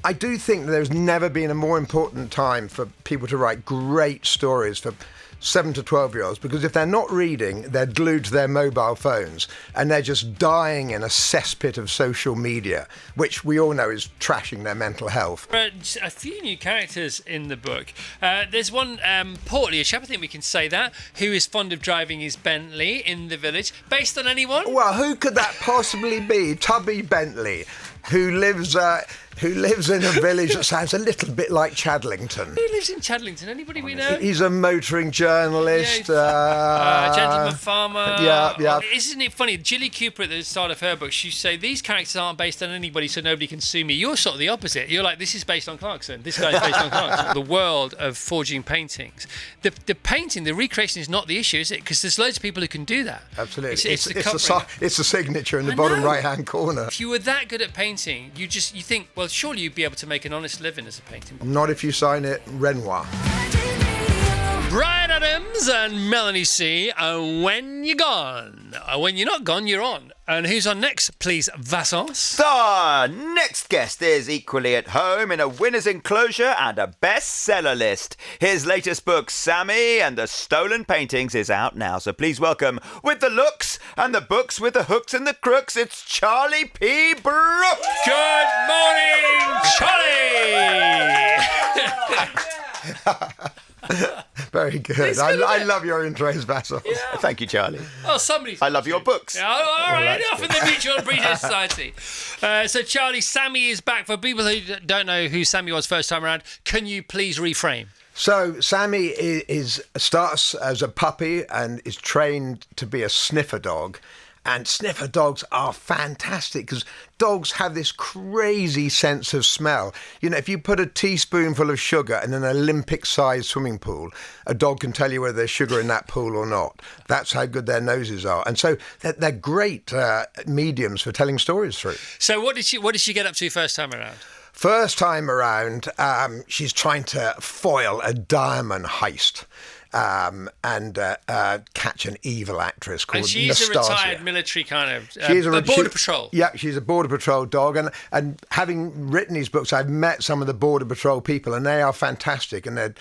I do think that there's never been a more important time for people to write great stories for 7 to 12-year-olds, because if they're not reading, they're glued to their mobile phones and they're just dying in a cesspit of social media, which we all know is trashing their mental health. A few new characters in the book. There's one, portly, a chap, I think we can say that, who is fond of driving his Bentley in the village. Based on anyone? Well, who could that possibly be? Tubby Bentley, who lives in a village that sounds a little bit like Chadlington. Who lives in Chadlington? Anybody we know? He's a motoring journalist. Gentleman farmer. Yeah. Isn't it funny? Gilly Cooper at the start of her book, she say these characters aren't based on anybody, so nobody can sue me. You're sort of the opposite. You're like, this is based on Clarkson. This guy's based on Clarkson. The world of forging paintings. The painting, the recreation is not the issue, is it? Because there's loads of people who can do that. Absolutely. It's the signature in the bottom right-hand corner. If you were that good at painting, you think, well, surely you'd be able to make an honest living as a painter. Not if you sign it Renoir. Brian Adams and Melanie C. When You're Gone. When you're not gone, you're on. And who's on next, please, Vassance? Our next guest is equally at home in a winner's enclosure and a bestseller list. His latest book, Sammy and the Stolen Paintings, is out now. So please welcome, with the looks and the books with the hooks and the crooks, it's Charlie P. Brooks. Good morning, Charlie! Very good. I love your intros, Vassal. Yeah. Thank you, Charlie. Oh, somebody's... I love your books. Yeah, all right, enough in the Mutual Appreciation Society. So, Charlie, Sammy is back. For people who don't know who Sammy was first time around, can you please reframe? So Sammy starts as a puppy and is trained to be a sniffer dog. And sniffer dogs are fantastic because dogs have this crazy sense of smell. You know, if you put a teaspoonful of sugar in an Olympic-sized swimming pool, a dog can tell you whether there's sugar in that pool or not. That's how good their noses are. And so they're great mediums for telling stories through. So what did she get up to first time around? First time around, she's trying to foil a diamond heist. And catch an evil actress called Nastasia. And she's a retired military kind of border patrol. Yeah, she's a border patrol dog. And having written these books, I've met some of the border patrol people, and they are fantastic, and their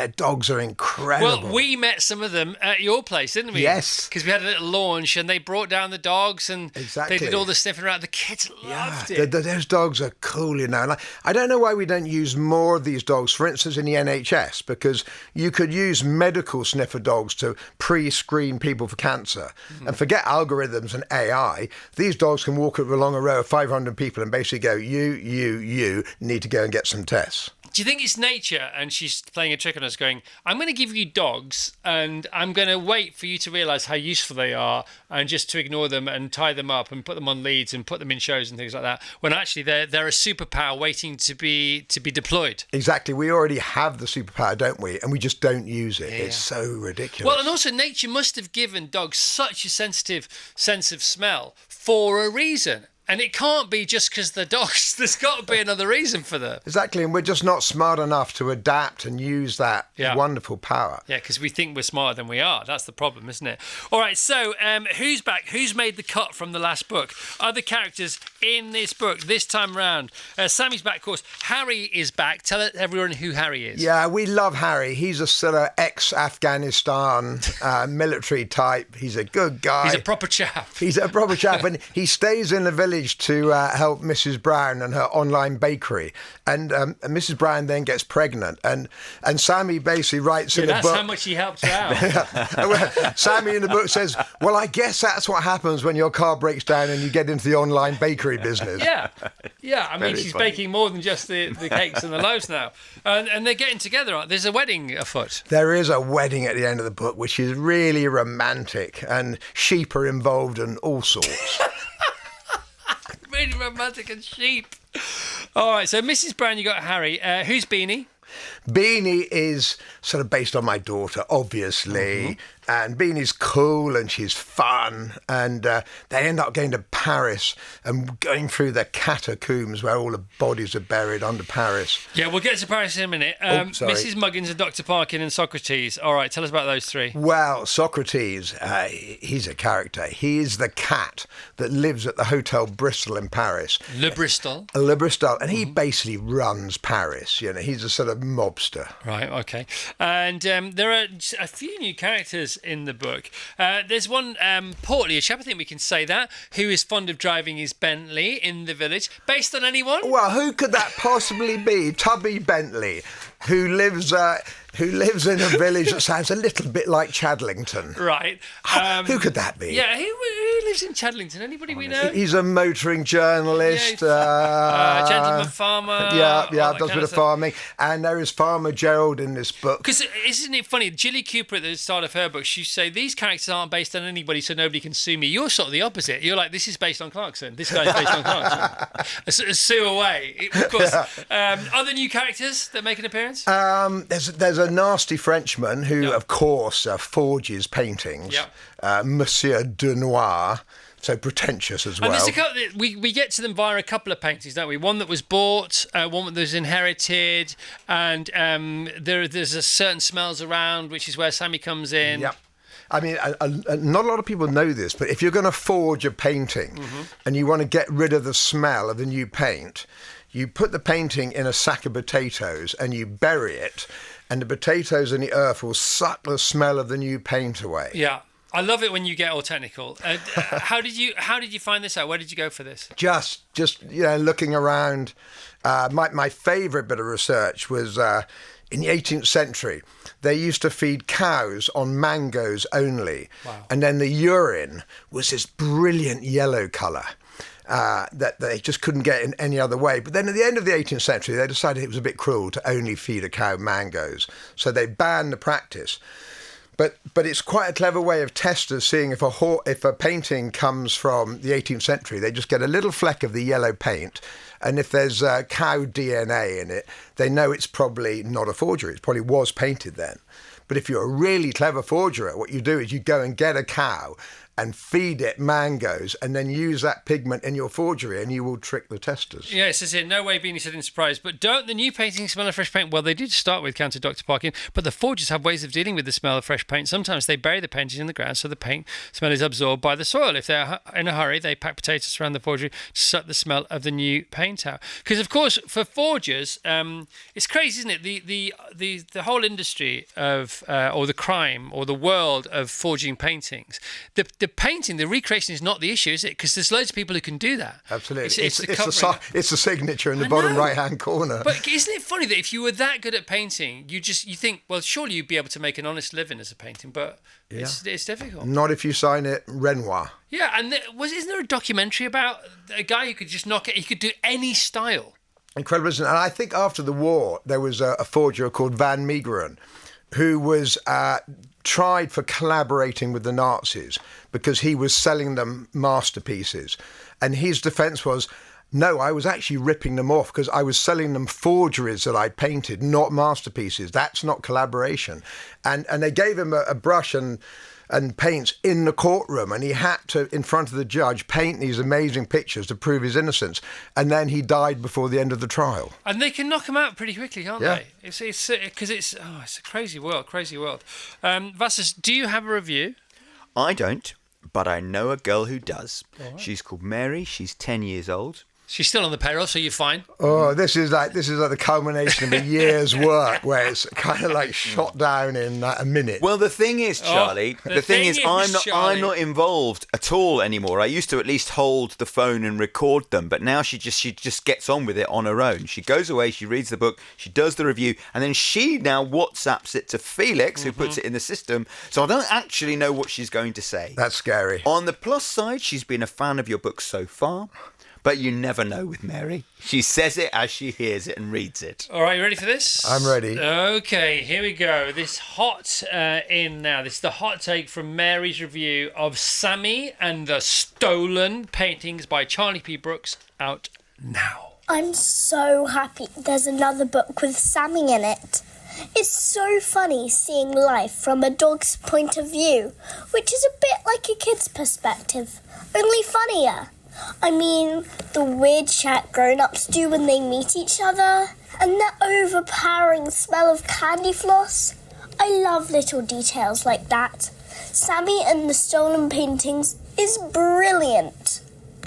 dogs are incredible. Well, we met some of them at your place, didn't we? Yes. Because we had a little launch, and they brought down the dogs, and exactly. They did all the sniffing around. The kids loved it. Those dogs are cool, you know. And I don't know why we don't use more of these dogs, for instance, in the NHS, because you could use medical sniffer dogs to pre-screen people for cancer. Mm-hmm. And forget algorithms and AI. These dogs can walk along a row of 500 people and basically go, you need to go and get some tests. Do you think it's nature and she's playing a trick on us going, I'm going to give you dogs and I'm going to wait for you to realise how useful they are and just to ignore them and tie them up and put them on leads and put them in shows and things like that, when actually they're a superpower waiting to be deployed? Exactly. We already have the superpower, don't we? And we just don't use it. Yeah. It's so ridiculous. Well, and also nature must have given dogs such a sensitive sense of smell for a reason. And it can't be just because they're dogs. There's got to be another reason for them. Exactly, and we're just not smart enough to adapt and use that wonderful power. Yeah, because we think we're smarter than we are. That's the problem, isn't it? All right, so who's back? Who's made the cut from the last book? Other characters in this book this time round. Sammy's back, of course. Harry is back. Tell everyone who Harry is. Yeah, we love Harry. He's a sort of ex-Afghanistan military type. He's a good guy. He's a proper chap. He's a proper chap, and he stays in the village to help Mrs. Brown and her online bakery, and Mrs. Brown then gets pregnant, and Sammy basically writes in the book. That's how much he helped her out. Sammy in the book says, "Well, I guess that's what happens when your car breaks down and you get into the online bakery business." Yeah. I mean, she's baking more than just the cakes and the loaves now, and they're getting together. There's a wedding afoot. There is a wedding at the end of the book, which is really romantic, and sheep are involved and all sorts. Really romantic and sheep. All right, so Mrs. Brown, you got Harry. Who's Beanie? Beanie is sort of based on my daughter, obviously. And Beanie's cool and she's fun, and they end up going to Paris and going through the catacombs where all the bodies are buried under Paris. Yeah, we'll get to Paris in a minute. Sorry. Mrs. Muggins and Dr. Parkin and Socrates. All right, tell us about those three. Well, Socrates, he's a character. He is the cat that lives at the Hotel Bristol in Paris. Le Bristol. Le Bristol, and he basically runs Paris. You know, he's a sort of mobster. Right, okay. And there are a few new characters in the book. There's one portly, a chap, I think we can say that, who is fond of driving his Bentley in the village. Based on anyone? Well, who could that possibly be? Tubby Bentley, who lives in a village that sounds a little bit like Chadlington. Right. Who could that be? Yeah, who lives in Chadlington? Anybody we know? He's a motoring journalist. Gentleman farmer. Yeah, all does a bit of farming. And there is Farmer Gerald in this book. Because isn't it funny? Jilly Cooper at the start of her book, she say these characters aren't based on anybody, so nobody can sue me. You're sort of the opposite. You're like, this is based on Clarkson. This guy's based on Clarkson. Sue away. Of course. Other new characters that make an appearance? There's a nasty Frenchman who, of course, forges paintings. Monsieur Denoir. So pretentious as well. And there's a couple, we get to them via a couple of paintings, don't we? One that was bought, one that was inherited, and there's a certain smells around, which is where Sammy comes in. Yeah. I mean, not a lot of people know this, but if you're going to forge a painting and you want to get rid of the smell of the new paint, you put the painting in a sack of potatoes and you bury it, and the potatoes and the earth will suck the smell of the new paint away. Yeah. I love it when you get all technical. How did you find this out? Where did you go for this? Just looking around. My favourite bit of research was in the 18th century. They used to feed cows on mangoes only, and then the urine was this brilliant yellow colour. That they just couldn't get in any other way. But then at the end of the 18th century, they decided it was a bit cruel to only feed a cow mangoes, so they banned the practice. But it's quite a clever way of testers seeing if a painting comes from the 18th century. They just get a little fleck of the yellow paint, and if there's cow DNA in it, they know it's probably not a forgery. It probably was painted then. But if you're a really clever forger, what you do is you go and get a cow and feed it mangoes and then use that pigment in your forgery and you will trick the testers. Yeah, it says here, no way Beanie said in surprise, but don't the new paintings smell of fresh paint? Well, they did start with, counted Dr. Parkin, but the forgers have ways of dealing with the smell of fresh paint. Sometimes they bury the painting in the ground so the paint smell is absorbed by the soil. If they're in a hurry, they pack potatoes around the forgery to suck the smell of the new paint out. Because, of course, for forgers, it's crazy, isn't it? The whole industry of, or the crime, or the world of forging paintings, the painting, the recreation is not the issue, is it? Because there's loads of people who can do that. Absolutely. It's the signature in the bottom right-hand corner. But isn't it funny that if you were that good at painting, you think, well, surely you'd be able to make an honest living as a painting, but it's difficult. Not if you sign it Renoir. Yeah, and isn't there a documentary about a guy who could just knock it, he could do any style? Incredible, isn't it? And I think after the war, there was a forger called Van Meegeren who was tried for collaborating with the Nazis because he was selling them masterpieces. And his defence was, no, I was actually ripping them off because I was selling them forgeries that I painted, not masterpieces. That's not collaboration. And they gave him a brush and paints in the courtroom, and he had to, in front of the judge, paint these amazing pictures to prove his innocence. And then he died before the end of the trial. And they can knock him out pretty quickly, can't they? It's because it's a crazy world. Vassos, do you have a review? I don't, but I know a girl who does. Right. She's called Mary. She's 10 years old. She's still on the payroll, so you're fine. Oh, this is like the culmination of a year's work, where it's kind of like shot down in a minute. Well, the thing is, Charlie, I'm not involved at all anymore. I used to at least hold the phone and record them, but now she just gets on with it on her own. She goes away, she reads the book, she does the review, and then she now WhatsApps it to Felix, who puts it in the system. So I don't actually know what she's going to say. That's scary. On the plus side, she's been a fan of your book so far. But you never know with Mary. She says it as she hears it and reads it. All right, you ready for this? I'm ready. Okay, here we go. This hot in now. This is the hot take from Mary's review of Sammy and the Stolen Paintings by Charlie P. Brooks, out now. I'm so happy there's another book with Sammy in it. It's so funny seeing life from a dog's point of view, which is a bit like a kid's perspective, only funnier. I mean, the weird chat grown-ups do when they meet each other, and that overpowering smell of candy floss. I love little details like that. Sammy and the Stolen Paintings is brilliant.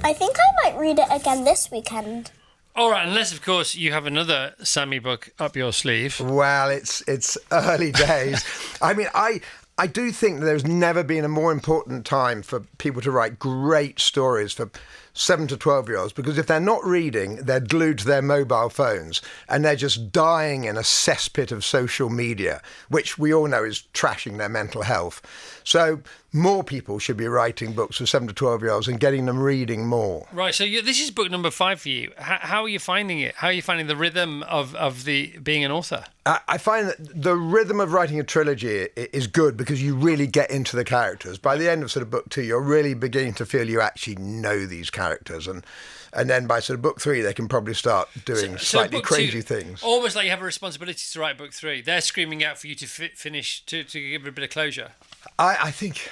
I think I might read it again this weekend. All right, unless, of course, you have another Sammy book up your sleeve. Well, it's early days. I mean, I do think there's never been a more important time for people to write great stories for 7 to 12-year-olds, because if they're not reading, they're glued to their mobile phones and they're just dying in a cesspit of social media, which we all know is trashing their mental health. So more people should be writing books for 7 to 12-year-olds and getting them reading more. Right, so this is book number 5 for you. How are you finding it? How are you finding the rhythm of the being an author? I find that the rhythm of writing a trilogy is good because you really get into the characters. By the end of sort of book 2, you're really beginning to feel you actually know these characters. And then by sort of book 3, they can probably start doing slightly crazy things. Almost like you have a responsibility to write book 3. They're screaming out for you to finish, to give it a bit of closure. I think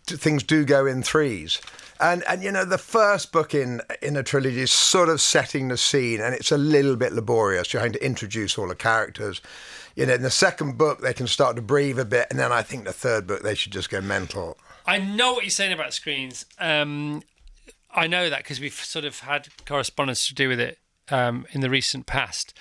things do go in threes. And you know, the first book in a trilogy is sort of setting the scene, and it's a little bit laborious. You're having to introduce all the characters. You know, in the second book, they can start to breathe a bit, and then I think the third book, they should just go mental. I know what you're saying about screens. I know that because we've sort of had correspondence to do with it in the recent past.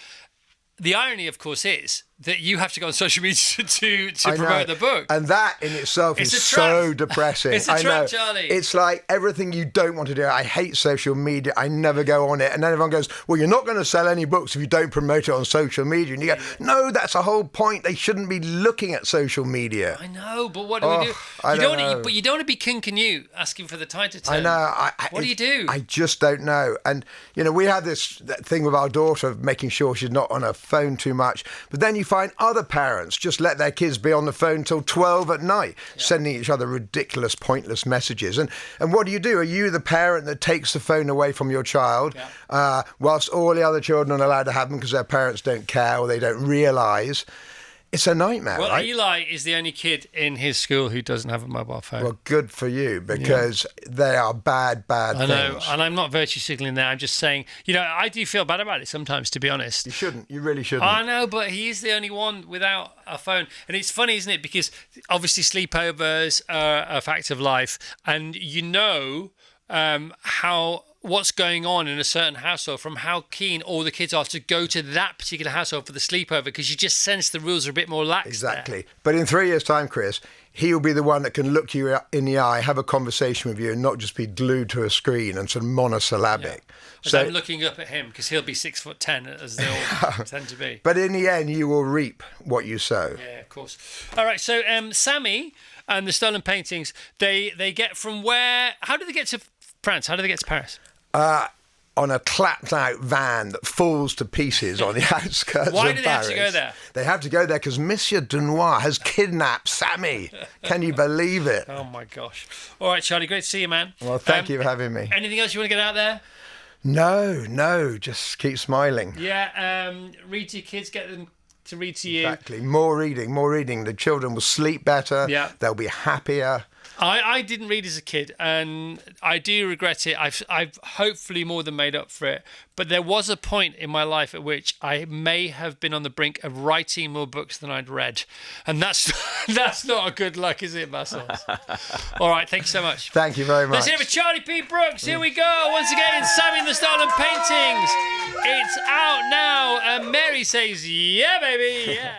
The irony, of course, is that you have to go on social media to promote the book. And that in itself is so depressing. It's a trap, Charlie. It's like everything you don't want to do. I hate social media. I never go on it. And then everyone goes, well, you're not going to sell any books if you don't promote it on social media. And you go, no, that's the whole point. They shouldn't be looking at social media. I know, but what do we do? But you don't want to be King Canute asking for the title turn. I know. What do you do? I just don't know. And, you know, we have this thing with our daughter of making sure she's not on her phone too much. But then you find other parents just let their kids be on the phone till 12 at night, sending each other ridiculous, pointless messages. And what do? Are you the parent that takes the phone away from your child whilst all the other children are allowed to have them because their parents don't care or they don't realise? It's a nightmare, well, right? Eli is the only kid in his school who doesn't have a mobile phone. Well, good for you, because they are bad things. I know, and I'm not virtue signaling there. I'm just saying, you know, I do feel bad about it sometimes, to be honest. You shouldn't. You really shouldn't. I know, but he's the only one without a phone. And it's funny, isn't it? Because obviously sleepovers are a fact of life. And you know what's going on in a certain household from how keen all the kids are to go to that particular household for the sleepover, because you just sense the rules are a bit more lax. Exactly. But in 3 years' time, Chris, he'll be the one that can look you in the eye, have a conversation with you, and not just be glued to a screen and sort of monosyllabic. Yeah. So I'm looking up at him because he'll be 6'10", as they all tend to be. But in the end, you will reap what you sow. Yeah, of course. All right. So Sammy and the Stolen Paintings, they get from where? How do they get to France? How do they get to Paris? On a clapped-out van that falls to pieces on the outskirts of Paris. Why do they have to go there? They have to go there because Monsieur Dunois has kidnapped Sammy. Can you believe it? Oh, my gosh. All right, Charlie, great to see you, man. Well, thank you for having me. Anything else you want to get out there? No, just keep smiling. Yeah, read to your kids, get them to read to you. Exactly. More reading. The children will sleep better. Yeah. They'll be happier. I didn't read as a kid, and I do regret it. I've hopefully more than made up for it. But there was a point in my life at which I may have been on the brink of writing more books than I'd read. And that's not a good luck, is it, muscles? All right, thank you so much. Thank you very much. Let's hear it for Charlie P. Brooks. Here we go. Once again, Sammy and the Stolen Paintings. It's out now, and Mary says, yeah, baby, yeah.